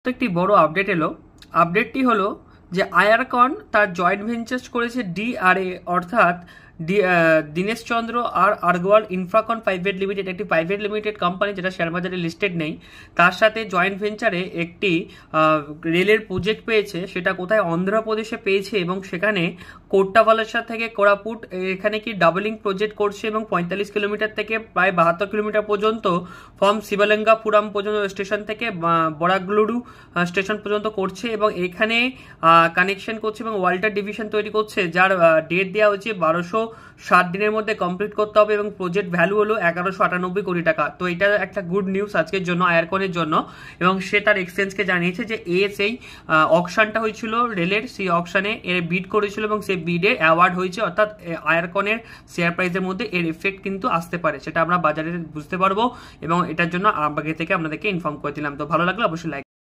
তো একটি বড় আপডেট এলো। আপডেটটি হলো যে আয়ারকন তার জয়েন্ট ভেঞ্চার্স করেছে ডিআরএ অর্থাৎ দীনেশ চন্দ্র আর আর্গওয়াল ইনফ্রাকন প্রাইভেট লিমিটেড, একটি প্রাইভেট লিমিটেড কোম্পানি যেটা শেয়ার বাজারে লিস্টেড নেই, তার সাথে জয়েন্ট ভেঞ্চারে একটি রেলের প্রজেক্ট পেয়েছে। সেটা কোথায়? অন্ধ্রপ্রদেশে পেয়েছে এবং সেখানে কোট্টাভালাসা থেকে কোরাপুট এখানে কি ডাবলিং প্রজেক্ট করছে এবং 45 কিলোমিটার থেকে প্রায় 72 কিলোমিটার পর্যন্ত ফ্রম শিবলিঙ্গাপুরম পর্যন্ত স্টেশন থেকে বরাগলুডু স্টেশন পর্যন্ত করছে এবং এখানে কানেকশন করছে এবং ওয়াল্টার ডিভিশন তৈরি করছে, যার ডেট দেওয়া হচ্ছে 1260 দিনের মধ্যে কমপ্লিট করতে হবে এবং প্রজেক্ট ভ্যালু হলো 1198 কোটি টাকা। তো এটা একটা গুড নিউজ আজকের জন্য আয়ারকনের জন্য। এবং সে তার এক্সচেঞ্জকে জানিয়েছে যে সেই অকশনটা হয়েছিল রেলের, সেই অকশনে এর বিড করেছিল এবং সেই বিডে অ্যাওয়ার্ড হয়েছে, অর্থাৎ আয়ারকনের শেয়ার প্রাইসের মধ্যে এর এফেক্ট কিন্তু আসতে পারে, সেটা আমরা বাজারে বুঝতে পারবো এবং এটার জন্য আগে থেকে আপনাদেরকে ইনফর্ম করে দিলাম। তো ভালো লাগলে অবশ্যই লাইক